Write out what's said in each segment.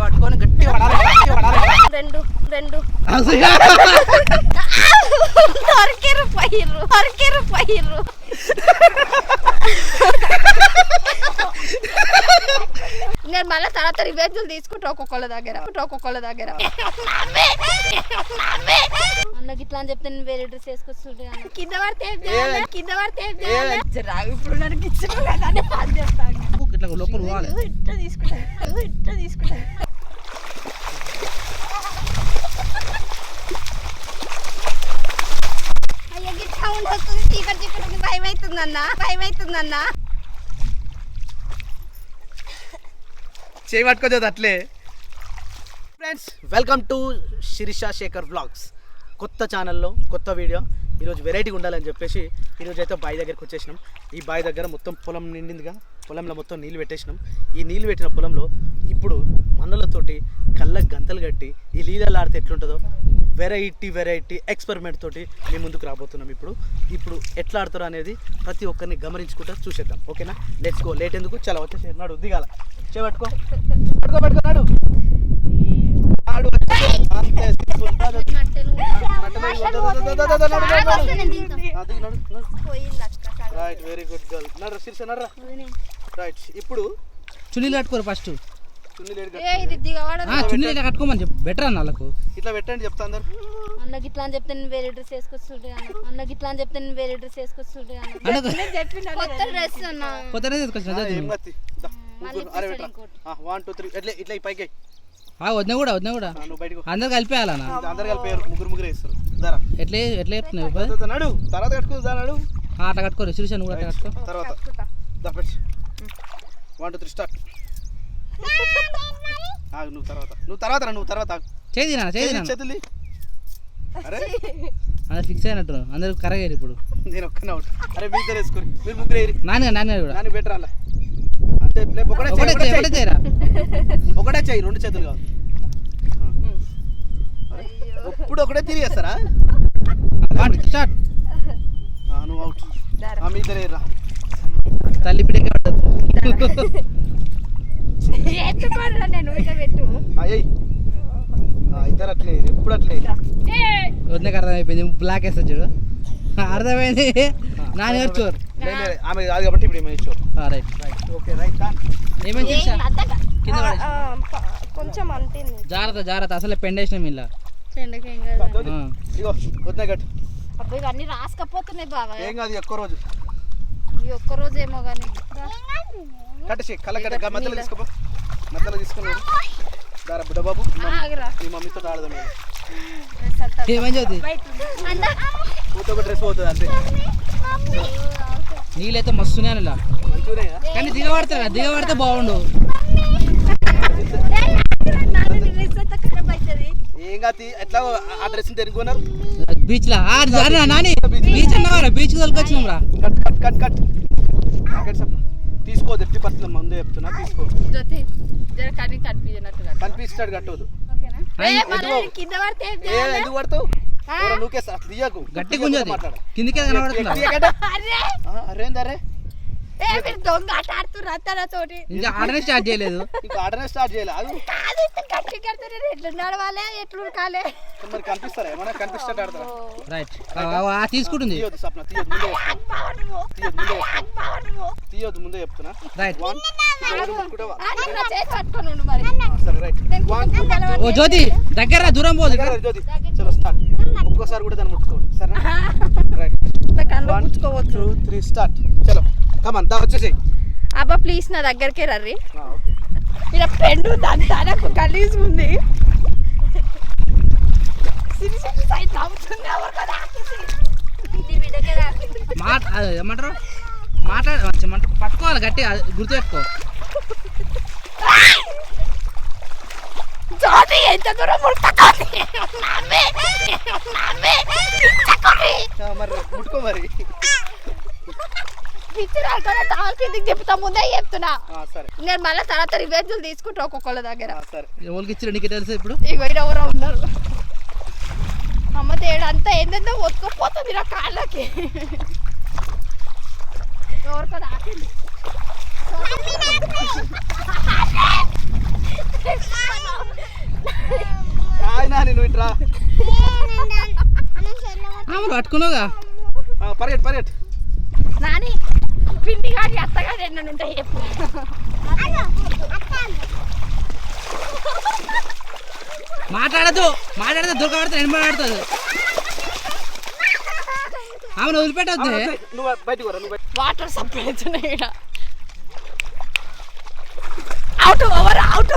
పట్టుకొని గట్టిగా రెండు దొరికిరు పైరు నేను మళ్ళీ తర్వాత రివెంజులు తీసుకుంటా ఒక్కొక్కళ్ళ దగ్గర అన్నకి ఇట్లా అని చెప్తే నేను వేరే డ్రెస్ వేసుకొస్తుంటే కింద పడితే ఇప్పుడు నన్ను ఇచ్చిన పని చేస్తాను ఇట్లా లోపల పోవాలి. ఇట్లా తీసుకుంటా అయ్యో గిట్లా ఉండొస్తుంది చీకటి భయం అవుతుందన్న చేయి పట్టుకోలేదు అట్లే. Friends, welcome to Shirisha Shekhar vlogs. కొత్త ఛానల్లో కొత్త వీడియో. ఈరోజు వెరైటీగా ఉండాలని చెప్పేసి ఈరోజు అయితే బావి దగ్గరికి వచ్చేసినాం. ఈ బావి దగ్గర మొత్తం పొలం నిండిందిగా, పొలంలో మొత్తం నీళ్ళు పెట్టేసినాం. ఈ నీళ్ళు పెట్టిన పొలంలో ఇప్పుడు మన్నులతోటి కళ్ళకు గంతలు కట్టి ఈ నీళ్ళలో ఆడితే ఎట్లుంటుందో వెరైటీ ఎక్స్పెరిమెంట్ తోటి మేము ముందుకు రాబోతున్నాం. ఇప్పుడు ఎట్లా ఆడతారో అనేది ప్రతి ఒక్కరిని గమనించుకుంటూ చూసేద్దాం. ఓకేనా? Let's go. లేట్ ఎందుకు, చాలా వచ్చేసి నాడు దిగాల. చేపట్టుకో నాడు అంతే. Right, very good girl. నర్ర శీర్ష నర్ర. రైట్, ఇప్పుడు చున్నీలు కట్టుకోరు. ఫస్ట్ చున్నీలు కట్టుకోమని చెప్పు. బెటర్ అన్న వాళ్ళకు ఇట్లా పెట్టండి చెప్తా అందరు. అన్నకి ఇట్లా అని చెప్తే నేను వేరే డ్రెస్ వేసుకొస్తుంటే కొత్త డ్రెస్ వేసుకొచ్చిన. అరే బెటర్. 1 2 3 ఇట్లా పైకి వద్ద కూడా అందరు కలిపేయాలన్నా. అందరు కలిపేయారు. ముగ్గురు వేస్తారు. ఎట్లా చెప్తున్నావు? నడు తర్వాత కట్టుకో. నడు అట్లా కట్టుకోరు. శిరీషను కూడా కట్టుకో. తర్వాత 1 2 3 స్టార్ట్. నువ్వు తర్వాత చేయి చేతులు. అరే అందరు ఫిక్స్ అయినట్టు. అందరు కరగారు ఇప్పుడు. నేను ఒక్కనే అవుట్. అరే మీ ఇద్దరు వేసుకోరు. మీరు ముగ్గురు వేయరు. నాన్న కూడా నాని బెటర్ అలా. అంటే ఒకటే చెయ్యి, 2 చేతులు కాదు. ఇప్పుడు ఒకటే తిరిగేస్తారా? స్టార్ట్. నువ్వు అవుట్. మీ ఇద్దరు వేయరా. తల్లి పిడికి ఇద్దరు అట్లే. ఎప్పుడు అట్లే వద్దకు అర్థమైపోయింది. బ్లాక్ వేస్తా చూడు. అర్థమైంది. నాని చోర్ ఆమె కాదు కాబట్టి ఇప్పుడు ఏమైనా చోర్. రైట్. Okay right. ఏమైంది కింద కొంచెం అంటుంది. జాగ్రత్త. అసలే పెండేసినాం ఇలా. ఇగో వద్దా కట్టు. అబ్బాయి ఇవన్నీ రాసుకపోతున్నాయి బాగా. ఏం కాదు, ఒక్క రోజు. ఈ ఒక్క రోజు ఏమో కానీ కట్టేసి కళ్ళ మధ్యలో తీసుకోపో. మధ్యలో తీసుకున్నాడు. దారా బుడ్డబాబు, మీ మమ్మీతో ఆడదాం. ఏమని చదువుతుంది? ఒక డ్రెస్ పోతుంది అంతే. నీళ్ళైతే మస్తున్నాను ఇలా. మంచిగా కానీ దిగబడితే బాగుండు. ఏం కాదు. ఎట్లా ఆ డ్రెస్ తెరుకున్నారు బీచ్ లా. నాని బీచ్ అన్నవారా? బీచ్ తొలకొచ్చినాం రా. కట్ తీసుకో. 30% ముందే చెప్తున్నా. తీసుకో. కనిపిస్తాడు. కట్టవద్దు. ఎందుకు పడతావు? నువ్వుకే తీయకు. గట్టి గుంజది కిందికే కనబడుతుంది. అరేందరే దొంగ ఆట ఆడుతున్నారు. ఇంకా ఆడనే స్టార్ట్ చేయలేదు. మరి కనిపిస్తారా? ఏమన్నా కనిపిస్తాడు ఆడతారా? రైట్. తీసుకుంటుంది. తీయొద్దు ముందే చెప్తున్నా. రైట్. సరే రైట్. ఓ జ్యోతి దగ్గర దూరం పోదు. జ్యోతి చలో స్టార్ట్. ఒక్కోసారి కూడా దాన్ని ముట్టుకోండి. సరే రైట్. 1 2 3 స్టార్ట్. చలో కమాన్ దా వచ్చేసేయ్. అబ్బా ప్లీజ్ నా దగ్గరికే రర్రి. ఇలా పెండు దాని గలీజ్ ఉంది. ఏమంటారు? పట్టుకోవాలి గట్టి. గుర్తు పెట్టుకో. ఎంత దూరం మరి ముట్టుకో. మరి కిందికి చెప్తా ముందే చెప్తున్నా. సరే నేను మళ్ళీ తర్వాత రివెంజులు తీసుకుంటా ఒక్కొక్కళ్ళ దగ్గర. ఎవరికి ఇచ్చారు నీకు తెలుసు? ఇప్పుడు ఎవరో ఉన్నారు. అమ్మ తేడా అంతా ఏంటంటే ఒత్తుకుపోతుంది నా కాళ్ళకి. ఎవరికో దాకింది. పట్టుకున్నావుగా పరిగెట్ నాని పిండి కానీ అత్తగారు ఎన్న ఉంటాయి చెప్పు. మాట్లాడద్దు దొరకబడితే నేను మాట్లాడుతుంది ఆమెను వదిలిపెట్టద్దు. నువ్వు బయటికి వరా నువ్వు వాటర్ సప్లై అవుతున్నాయి ఇక్కడ. అవుట్ ఓవర్ అవుట్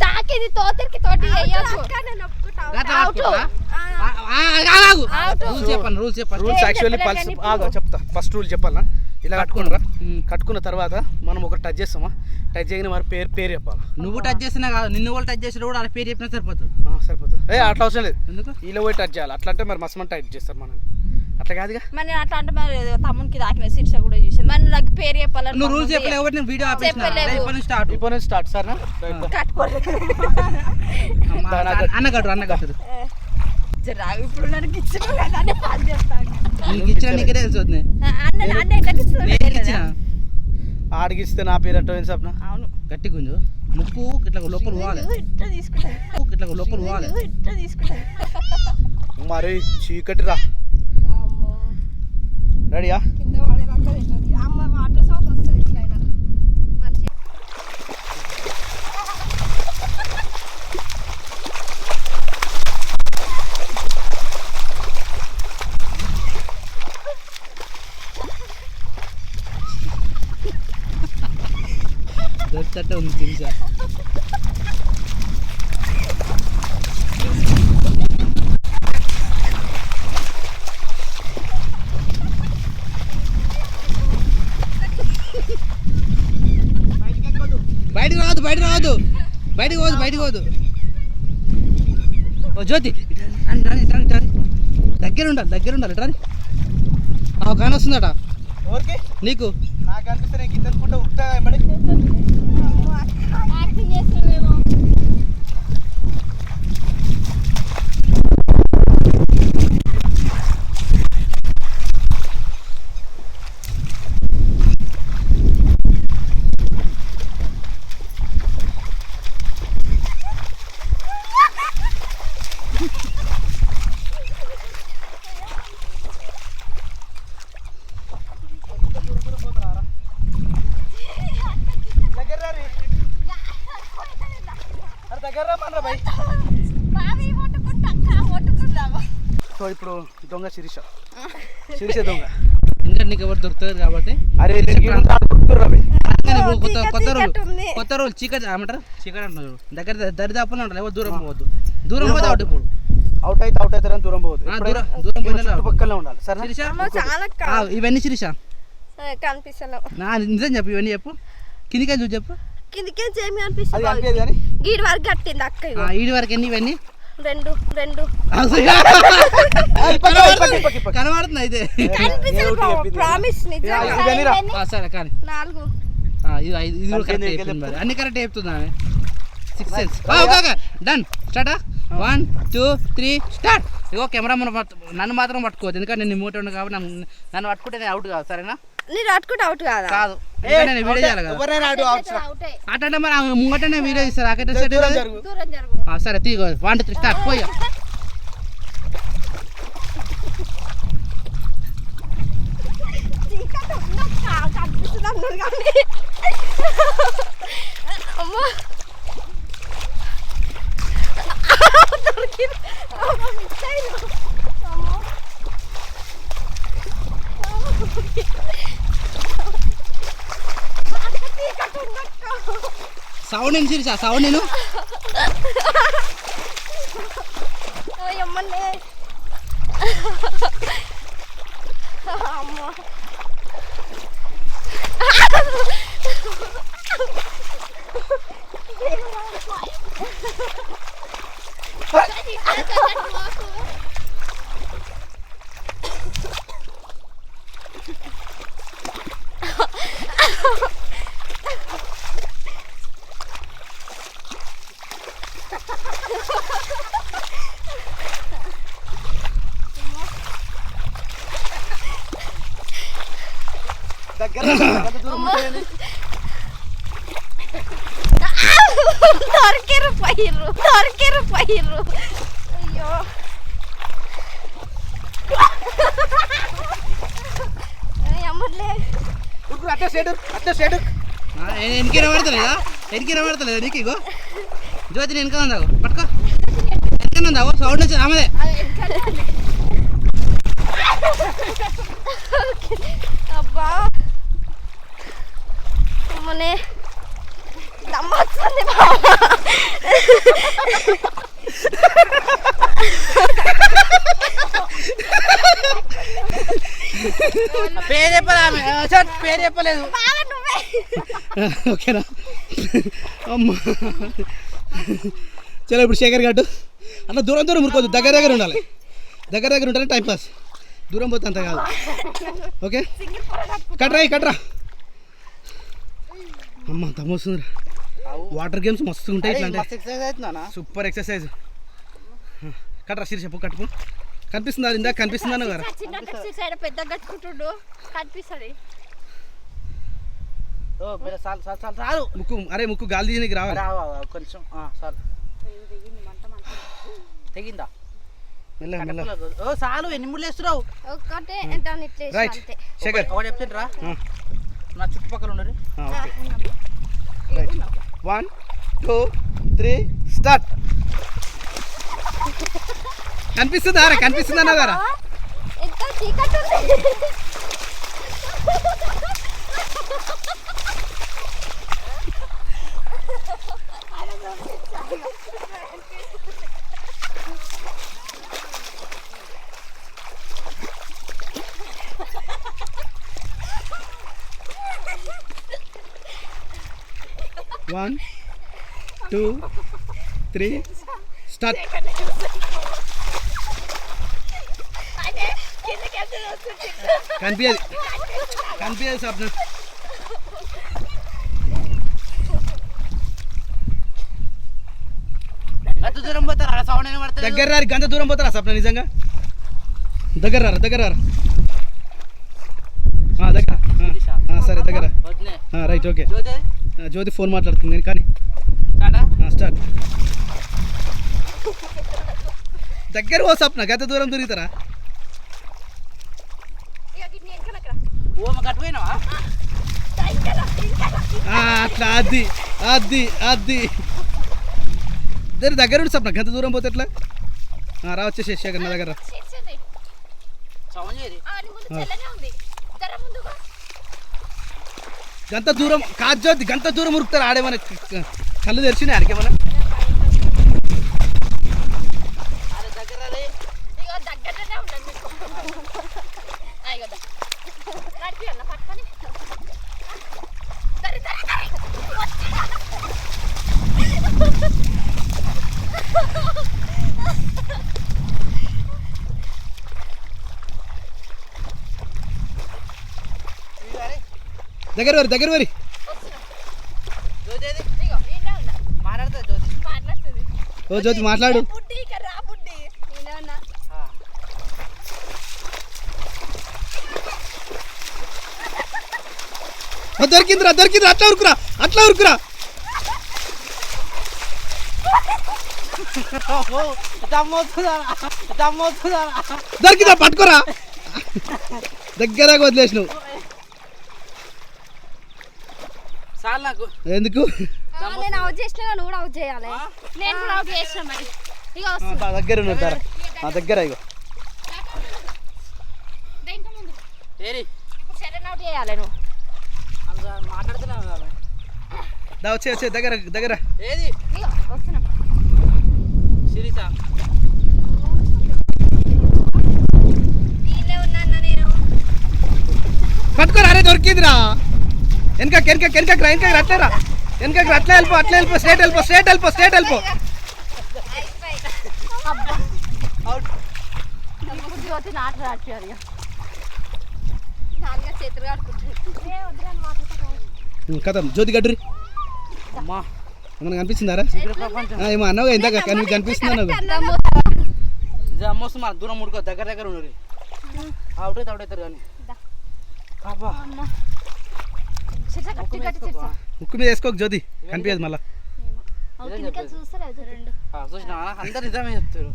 తాకిది తోతరికి తోటి వేయొచ్చు. రూల్స్ చెప్పాను రూల్స్ యాక్చువల్లీ చెప్తా. ఫస్ట్ రూల్ చెప్పాలా, ఇలా కట్టుకున్నారా, కట్టుకున్న తర్వాత మనం ఒక టచ్ చేస్తామా, టచ్ చేయని మరి పేరు చెప్పాలా. నువ్వు టచ్ చేసినా కాదు, నిన్ను వాళ్ళు టచ్ చేసినా కూడా వాళ్ళ పేరు చెప్పినా సరిపోతుంది. సరిపోతుంది. అట్లా అవసరం లేదు, ఎందుకు ఇలా పోయి టచ్ చేయాలి. అట్లా అంటే మరి మస్తు టచ్ చేస్తారు మనల్ని, అట్లా కాదుగా. మరి అట్లా అంటే మరి తమ్మునికి తాకిన శిక్ష కూడా చూసాను. మరి నాకు పేరు చెప్పాలని నువ్వు రూల్స్ చెప్పలేవు కాబట్టి నేను వీడియో ఆపేసిన. స్టార్ట్ ఇప్పుడు నుంచి స్టార్ట్ సరేనా. అన్న కట్టు ఇప్పుడు నన్ను గిచ్చిన కదా పాస్ చేస్తాను. నీకు ఇచ్చిన నీకే తెలుస్తుంది. అన్న ఎట్లా గిచ్చిన ఆడిగిస్తే నా పేరు అంటే సప్న. అవును గట్టి గుంజు ముక్కు ఇట్లా లోపల పోవాలి, ఇట్లా తీసుకుంటా ఇట్లా లోపల పోవాలి. ఇట్లా తీసుకుంటా. మరి చీకటి రా. రెడీయా? కింద పడేదాకా తెలియదు. అమ్మ వాటర్ సౌండ్ వస్తుంది ఇట్లా అయినా మంచి. దొరికితే ఉంది తెలుసా. బయటికి పోదు. ఓ జ్యోతి దగ్గర ఉండాలి రాని. కానీ వస్తుందట నీకు. నాకు అనిపిస్తే నీకు తెలుసుకుంటే ఉప్తా మరి. యాక్టింగ్ చేస్తున్నామేమో. సో ఇప్పుడు దొంగ శిరీష దొంగ. ఇంకా నీకు ఎవరు దొరుకుతుంది కాబట్టి. అరే కొత్త రోజు చీకటి ఏమంటారు, చీకటి అంటున్నారు. దగ్గర దరిదాపులు అంటారు, ఎవరు దూరం పోవద్దు. దూరం పోతే అవుట్. ఇప్పుడు అవుట్ అవుతారని దూరం పోవద్దు. దూరం చుట్టుపక్కల ఉండాలి. సరే ఇవన్నీ శిరీష కనిపిస్తలేవు. నా నిజం చెప్పు, ఇవన్నీ చెప్పు. కిందికే చూసి చెప్పు. కిందికే ఏమి అనిపిస్తుంది. గీడి వరకు కట్టింది అక్క. ఈడి వరకు ఎన్ని ఇవన్నీ రెండు కనబడుతుంది అయితే. ప్రామిస్ సరే కానీ 4 ఇది కూడా కరెక్ట్ చెప్తుంది. మరి అన్ని కరెక్ట్ చెప్తుంది ఆమె. 6 సెన్స్. డన్. స్టార్ట్. 1 2 3 స్టార్ట్. ఇగో కెమెరా నన్ను మాత్రం పట్టుకోవద్దు, ఎందుకంటే నేను మూట ఉండు కాబట్టి నన్ను పట్టుకుంటే నేను అవుట్ కాదు. సరేనా? నేను పట్టుకుంటే అవుట్ కాదా? కాదు, నేను వీడియో చేయాలి కదా. అట్లా మరి ముంగటనే వీడియో ఇస్తారు. అక్కడ సరే తీగో. 1 2 3 స్టార్ట్. పోయా సౌండ్ ఏం సిరీస్? సౌండ్ నేను దొరికిరు పైరు. అయ్యో అమ్మట్లే ఉరుకురా అట్లా స్ట్రైట్ ఎనికి పడతలేదా నీకు ఇగో జ్యోతి నేను వెనక ఉందావు పట్టుకో వెనక ఉందావు సౌండ్ వచ్చి ఆమెదే అబ్బా అమ్మనే దమ్మొస్తుంది పేరు చెప్పదా పేరు చెప్పలేదు ఓకేనా అమ్మా చలో ఇప్పుడు శేఖర్ గట్టు అట్లా దూరం ఉరుకోవద్దు దగ్గర ఉండాలి దగ్గర ఉంటేనే టైం పాస్ దూరం పోతే అంత కాదు ఓకే కట్రా అమ్మ తమ్మొస్తుంది వాటర్ గేమ్స్ మస్తు ఉంటాయి ఇట్లా సూపర్ ఎక్సర్సైజ్ కట్రా చెప్పు కట్టుకు కనిపిస్తుందా ఇందాక కనిపిస్తుందా కదా పెద్ద కట్టుకుంటుండు కనిపిస్తుంది చాలు ముక్కు గాలి తీయడానికి రావాలి కొంచెం చాలు తెగిందా మెల్లగా ఓ చాలు ఎన్ని ముళ్ళు వేస్తున్నావు ఒక్కటే రైట్ శేఖర్ ఒకటి చెప్తుండ్రా నా చుట్టుపక్కల ఉండరు ఓకే రైట్ 1 2 3 స్టార్ట్ కనిపిస్తుందా గారా ఎంత చీకటి ఉంది One, 2, 3, start. కనిపించదు స్వప్న అంత దూరం పోతారా సౌండ్ అయినా పడుతుంది దగ్గర రారు గంత దూరం పోతారా స్వప్న నిజంగా దగ్గర రారా దగ్గర సరే దగ్గర రైట్ ఓకే జ్యోతి ఫోన్ మాట్లాడుతుంది కానీ స్టార్ట్ దగ్గర ఓ స్వప్న గంత దూరం తిరుగుతారా అట్లా అది దగ్గర ఉండి స్వప్న గంత దూరం పోతే ఎట్లా రా వచ్చేసి శేఖర్ నా దగ్గర గంత దూరం కాజ్యోతి గంత దూరం ఉరుకుతారు ఆడేమన్నా కళ్ళు తెరిచినాయి ఆడికేమన్నా దగ్గర వరి ఓ జ్యోతి మాట్లాడు దొరికిందిరా అట్లా ఉరుకురా దొరికిందా పట్టుకోరా దగ్గర వదిలేసినావు ఎందుకు నేను అవుట్ చేసినా నువ్వు కూడా అవుట్ చేయాలి నేను కూడా అవుట్ చేసిన మరి ఇక దగ్గర ఉన్నాడు దగ్గర ఇగో ఇప్పుడు సెకండ్ అవుట్ చేయాలి నువ్వు మాట్లాడుతున్నావు వచ్చే దగ్గర ఏది ఇగో వస్తున్నా సిరీసా దీనిలో ఉన్నా నేను పట్టుకోరా అరే దొరికిందిరా వెనక అట్లేరా వెనక అట్లా వెళ్ళిపో స్ట్రైట్ వెళ్ళిపో జ్యోతి నాటు రాట్లేదు నాలుగా చేతులు కట్టుకుంటుంది కథ జ్యోతి గడ్డరి అమ్మా ఏమన్నా కనిపిస్తుందారా ఏమో అన్నావు ఇందాక కనిపిస్తుంది అమ్మొస్తుంది మన దూరం ముడుకో దగ్గర ఉండరు అవుతారు కానీ ముక్కు మీద వేసుకోక జ్యోతి కనిపించదు మళ్ళా అందరు నిజమే చెప్తారు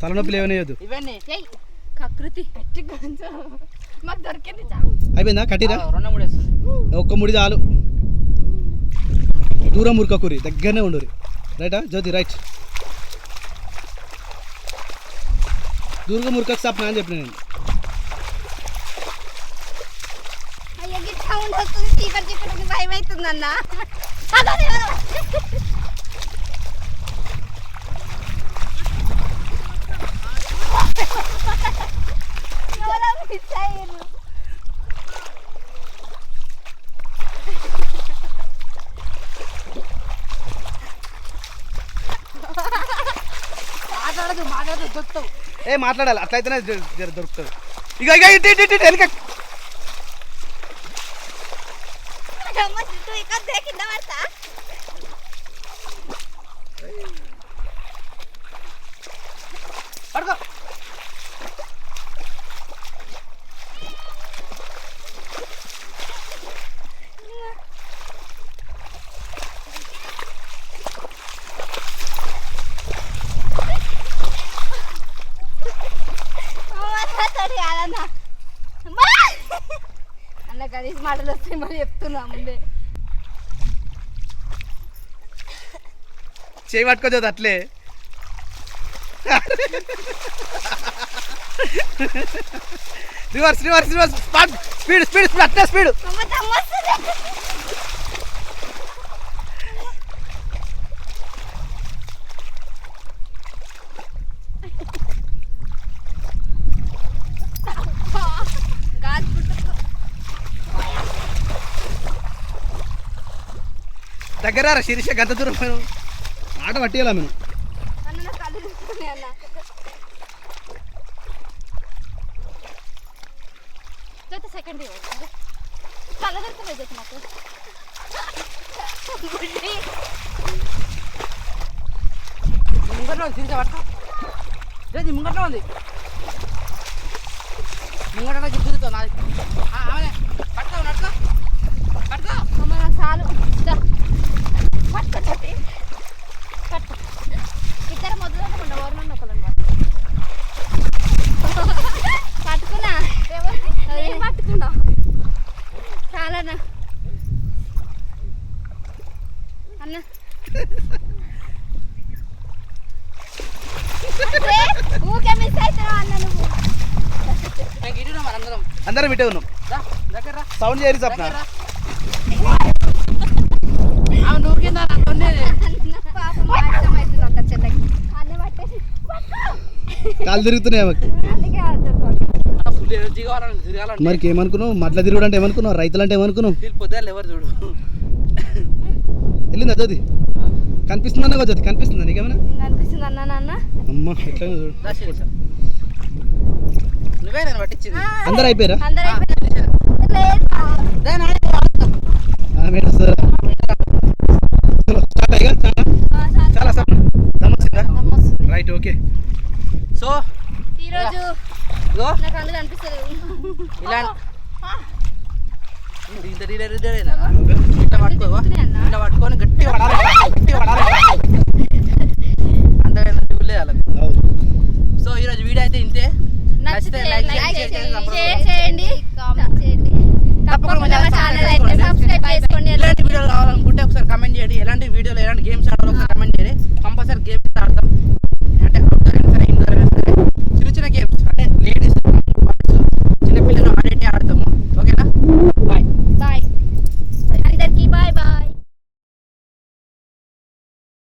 తలనొప్పి లేవనేయద్దు. ఇవన్నీ ఏయ్ కకృతి పెట్టి కొంచెం మాకు దొరికింది చాలు. అయిపోయిందా కట్టిరా? 2-3 వేస్తుంది. ఒక్క ముడి చాలు. దూరం ఉరకకూరి, దగ్గరనే ఉండరు. రైటా జ్యోతి? రైట్. దూరంగా మురకకు సాప్ అని చెప్పిన నేను. అయ్యో గిట్ సౌండ్ వస్తుంది, చీకటి చీకటికి భయం అవుతుంది అన్న. మాట్లాడదు దొరుకుతావు. ఏ మాట్లాడాలి, అట్లయితేనే జర దొరుకుతుంది. ఇక ఇక ఇటు ఇటు ఇటు వెనక. పడుకో. అన్న గలీజ్ మాటలు వస్తాయి మరి చెప్తున్నా ముందే. చేయి పట్టుకోవచ్చు అట్లే. Reverse reverse reverse. Speed speed speed అట్లే స్పీడ్. దగ్గర శిరీష గంత దూరం మేము ఆట పట్టేయాలా మేము. అన్న నాకు కళ్ళు చూసుకునే అన్న. జొత్త సెకండ్ కళ్ళ దొరుకుతుంది జొత్త నాకు. ముంగట్లో తిరిగి పట్టుకో. లేదు ముంగట్లో ఉంది. ముంగట్లో తిరుగుతావు నాది. పట్టుకో నడుకో పట్టుకో. అమ్మ నాకు చాలు. పట్టుకో జొత్తి పట్టుకో. ఇద్దరు మొదలకుండా ఎవరినన్నా ఒకళ్ళని పట్టుకున్నా. ఏం పట్టుకున్నా చాలన్నా అన్న. ఊకే మిస్ అవుతున్నావు అన్న నువ్వు. అందరం ఇటే ఉన్నాం. దగ్గర సౌండ్ చేయరు సప్న. నూరికిందా పాపం మాత్రం అవుతుంది ఒక చెల్లకి. అన్న పట్టేసి కాలు తిరుగుతున్నాయి ఆమెకు. అందుకే ఫుల్ ఎనర్జీ కావాలని తిరగాలంటే. మరి ఏమనుకున్నావు? మట్ల తిరుగుడు అంటే ఏమనుకున్నావు? రైతులు అంటే ఏమనుకున్నావు? వీళ్ళు పొద్దులు ఎవరు చూడు. వెళ్ళిందా జ్యోతి? కనిపిస్తుందన్నా జ్యోతి? కనిపిస్తుందా నీకేమైనా? అనిపిస్తుంది అన్న నాన్న. అమ్మ ఎట్లా చూడు. నువ్వే నేను పట్టించింది. అందరు అయిపోయారా? అందరూ అయిపోయినారు. చాలా రైట్ ఓకే. సో ఈరోజు ఇగో నాకు కళ్ళు కనిపిస్తలేవు. ఇలా ఇంత ఇట్లా పట్టుకో. ఇట్లా పట్టుకొని గట్టిగా పడాలి. గట్టిగా పడాలి. అంత ఎనర్జీ లేదు వాళ్ళకి. సో ఈరోజు వీడియో అయితే ఇంతే.